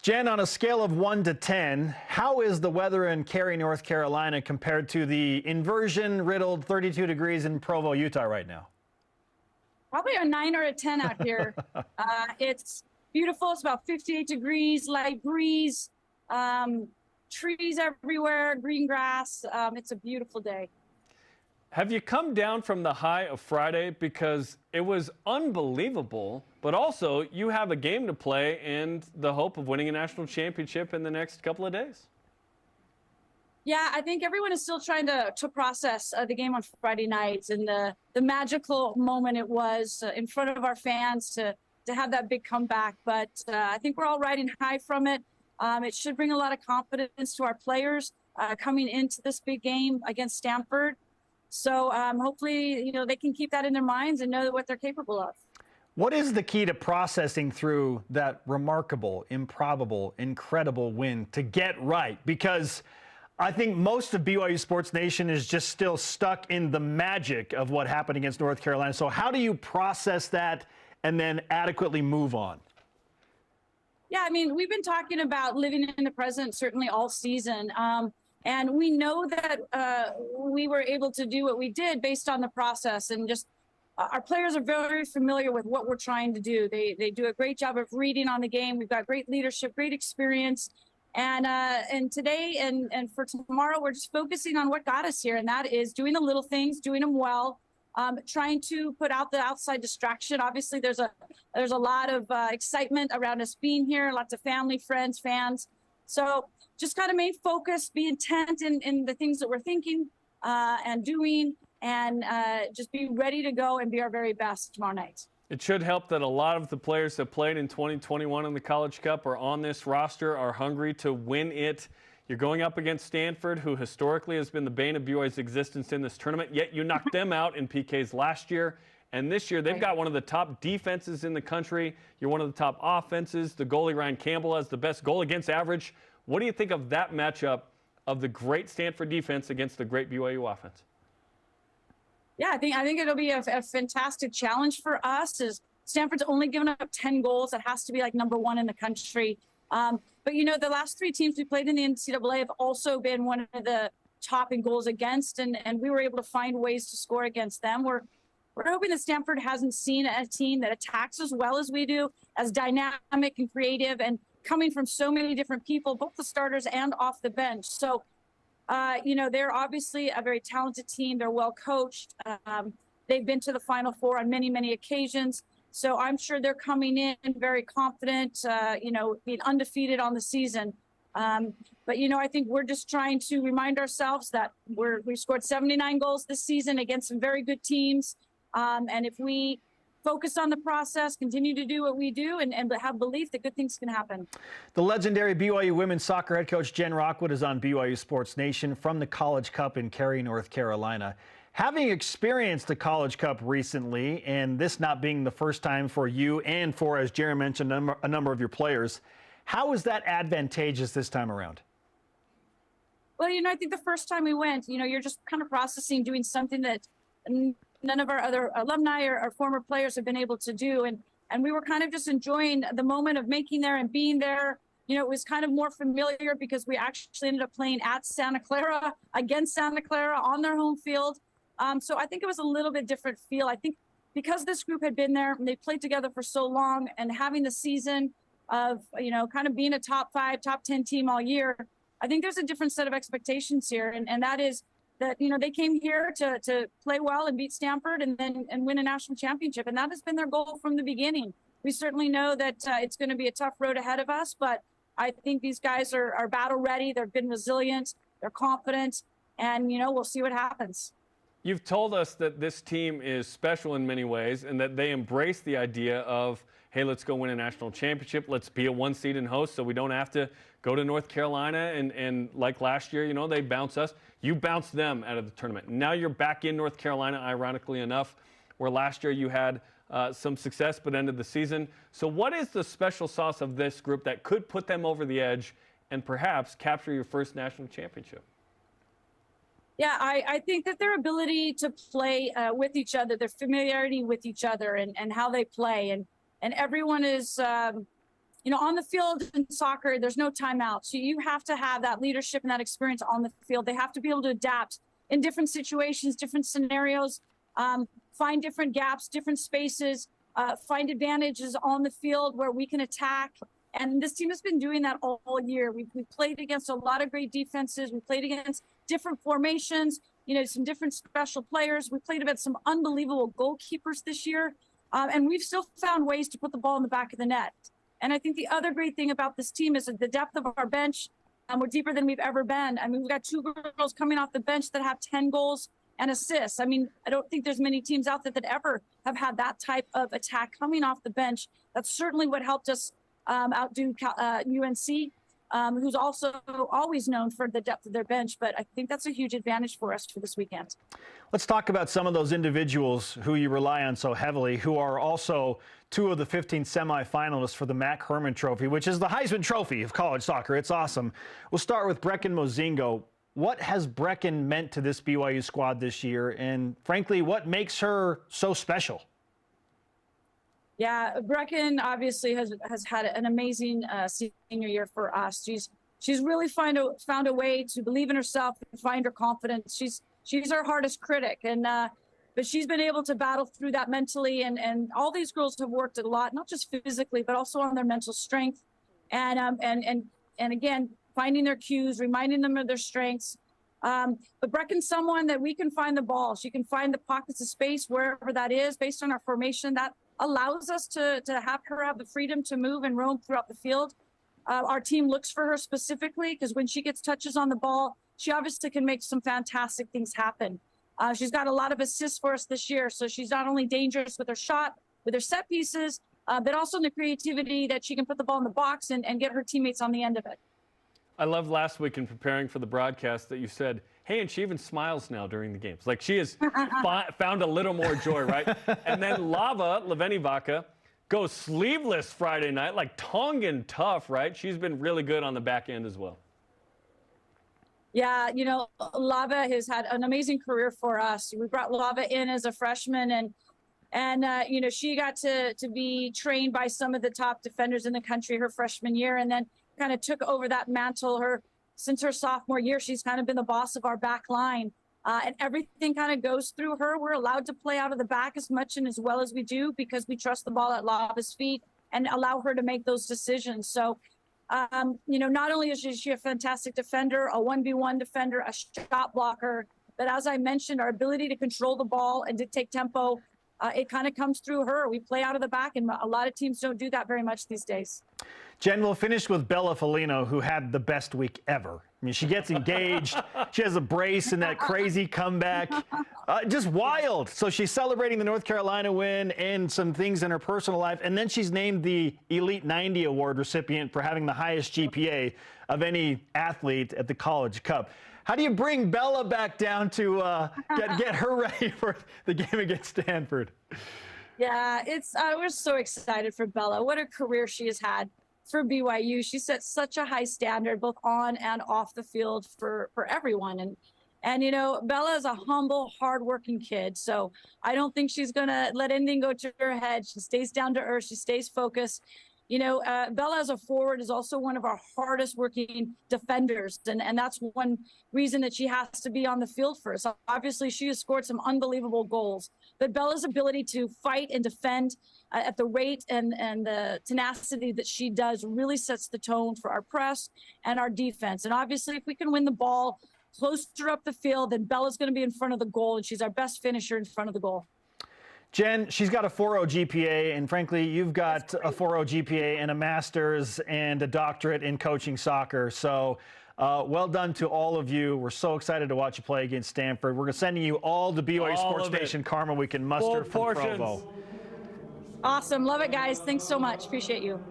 Jen, on a scale of 1 to 10, how is the weather in Cary, North Carolina compared to the inversion-riddled 32 degrees in Provo, Utah right now? Probably a 9 or a 10 out here. It's beautiful. It's about 58 degrees, light breeze, trees everywhere, green grass. It's a beautiful day. Have you come down from the high of Friday? Because it was unbelievable, but also you have a game to play and the hope of winning a national championship in the next couple of days. Yeah, I think everyone is still trying to process the game on Friday nights and the magical moment it was in front of our fans to have that big comeback. But I think we're all riding high from it. It should bring a lot of confidence to our players coming into this big game against Stanford. So hopefully, they can keep that in their minds and know what they're capable of. What is the key to processing through that remarkable, improbable, incredible win to get right? Because I think most of BYU Sports Nation is just still stuck in the magic of what happened against North Carolina. So how do you process that and then adequately move on? Yeah, I mean, we've been talking about living in the present certainly all season. And we know that we were able to do what we did based on the process, and just our players are very familiar with what we're trying to do. They do a great job of reading on the game. We've got great leadership, great experience. And today and for tomorrow, we're just focusing on what got us here, and that is doing the little things, doing them well, trying to put out the outside distraction. Obviously, there's a lot of excitement around us being here, lots of family, friends, fans. So just kind of main focus, be intent in the things that we're thinking and doing, and just be ready to go and be our very best tomorrow night. It should help that a lot of the players that played in 2021 in the College Cup are on this roster, are hungry to win it. You're going up against Stanford, who historically has been the bane of BYU's existence in this tournament, yet you knocked them out in PKs last year. And this year, they've got one of the top defenses in the country. You're one of the top offenses. The goalie, Ryan Campbell, has the best goal against average. What do you think of that matchup of the great Stanford defense against the great BYU offense? Yeah, I think it'll be a fantastic challenge for us. As Stanford's only given up 10 goals. It has to be like number one in the country. But, the last three teams we played in the NCAA have also been one of the top in goals against, and we were able to find ways to score against them. We're hoping that Stanford hasn't seen a team that attacks as well as we do, as dynamic and creative, and coming from so many different people, both the starters and off the bench. So, they're obviously a very talented team. They're well coached. They've been to the Final Four on many, many occasions. So I'm sure they're coming in very confident, being undefeated on the season. But, I think we're just trying to remind ourselves that we scored 79 goals this season against some very good teams. And if we focus on the process, continue to do what we do, and have belief that good things can happen. The legendary BYU women's soccer head coach Jen Rockwood is on BYU Sports Nation from the College Cup in Cary, North Carolina. Having experienced the College Cup recently, and this not being the first time for you and for, as Jerry mentioned, a number of your players, how is that advantageous this time around? Well, I think the first time we went, you're just kind of processing, doing something that none of our other alumni or former players have been able to do. And we were kind of just enjoying the moment of making there and being there. It was kind of more familiar because we actually ended up playing at Santa Clara, against Santa Clara on their home field. So I think it was a little bit different feel. I think because this group had been there and they played together for so long, and having the season of, kind of being a top 5, top 10 team all year, I think there's a different set of expectations here. And that is that, they came here to play well and beat Stanford and win a national championship. And that has been their goal from the beginning. We certainly know that it's going to be a tough road ahead of us, but I think these guys are battle ready. They've been resilient. They're confident. And, we'll see what happens. You've told us that this team is special in many ways and that they embrace the idea of, hey, let's go win a national championship. Let's be a one seed and host so we don't have to go to North Carolina and like last year, they bounce us. You bounced them out of the tournament. Now you're back in North Carolina, ironically enough, where last year you had some success but ended the season. So what is the special sauce of this group that could put them over the edge and perhaps capture your first national championship? Yeah, I think that their ability to play with each other, their familiarity with each other and how they play. And everyone is on the field in soccer, there's no timeout. So you have to have that leadership and that experience on the field. They have to be able to adapt in different situations, different scenarios, find different gaps, different spaces, find advantages on the field where we can attack. And this team has been doing that all year. We played against a lot of great defenses. We played against different formations, some different special players. We played against some unbelievable goalkeepers this year. And we've still found ways to put the ball in the back of the net. And I think the other great thing about this team is that the depth of our bench, we're deeper than we've ever been. I mean, we've got 2 girls coming off the bench that have 10 goals and assists. I mean, I don't think there's many teams out there that ever have had that type of attack coming off the bench. That's certainly what helped us outdo UNC, who's also always known for the depth of their bench. But I think that's a huge advantage for us for this weekend. Let's talk about some of those individuals who you rely on so heavily, who are also 2 of the 15 semifinalists for the Mac Herman Trophy, which is the Heisman Trophy of college soccer. It's awesome. We'll start with Brecken Mozingo. What has Brecken meant to this BYU squad this year? And frankly, what makes her so special? Yeah, Brecken obviously has had an amazing senior year for us. She's really found a way to believe in herself and find her confidence. She's our hardest critic, and but she's been able to battle through that mentally. And all these girls have worked a lot, not just physically, but also on their mental strength, and again finding their cues, reminding them of their strengths. But Brecken's someone that we can find the ball. She can find the pockets of space wherever that is, based on our formation. That allows us to have her have the freedom to move and roam throughout the field. Our team looks for her specifically because when she gets touches on the ball, she obviously can make some fantastic things happen. She's got a lot of assists for us this year, so she's not only dangerous with her shot, with her set pieces, but also in the creativity that she can put the ball in the box and get her teammates on the end of it. I loved last week in preparing for the broadcast that you said, hey, and she even smiles now during the games. Like she has found a little more joy, right? And then Leveni Vaca, goes sleeveless Friday night, like Tongan tough, right? She's been really good on the back end as well. Yeah, Lava has had an amazing career for us. We brought Lava in as a freshman, and she got to be trained by some of the top defenders in the country her freshman year, and then kind of took over that mantle. Since her sophomore year, she's kind of been the boss of our back line, and everything kind of goes through her. We're allowed to play out of the back as much and as well as we do because we trust the ball at Lava's feet and allow her to make those decisions. So, not only is she a fantastic defender, a 1v1 defender, a shot blocker, but as I mentioned, our ability to control the ball and dictate tempo, it kind of comes through her. We play out of the back, and a lot of teams don't do that very much these days. Jen, we'll finish with Bella Folino, who had the best week ever. I mean, she gets engaged. She has a brace in that crazy comeback. Just wild. So she's celebrating the North Carolina win and some things in her personal life. And then she's named the Elite 90 Award recipient for having the highest GPA of any athlete at the College Cup. How do you bring Bella back down to get her ready for the game against Stanford? Yeah, we're so excited for Bella. What a career she has had for BYU. She set such a high standard both on and off the field for everyone. And Bella is a humble, hardworking kid. So I don't think she's going to let anything go to her head. She stays down to earth. She stays focused. Bella as a forward is also one of our hardest working defenders. And that's one reason that she has to be on the field for us. Obviously, she has scored some unbelievable goals. But Bella's ability to fight and defend at the rate and the tenacity that she does really sets the tone for our press and our defense. And obviously, if we can win the ball closer up the field, then Bella's going to be in front of the goal, and she's our best finisher in front of the goal. Jen, she's got a 4.0 GPA, and frankly, you've got a 4.0 GPA and a master's and a doctorate in coaching soccer. So well done to all of you. We're so excited to watch you play against Stanford. We're sending you all the BYU Sports Nation karma we can muster from Provo. Awesome. Love it, guys. Thanks so much. Appreciate you.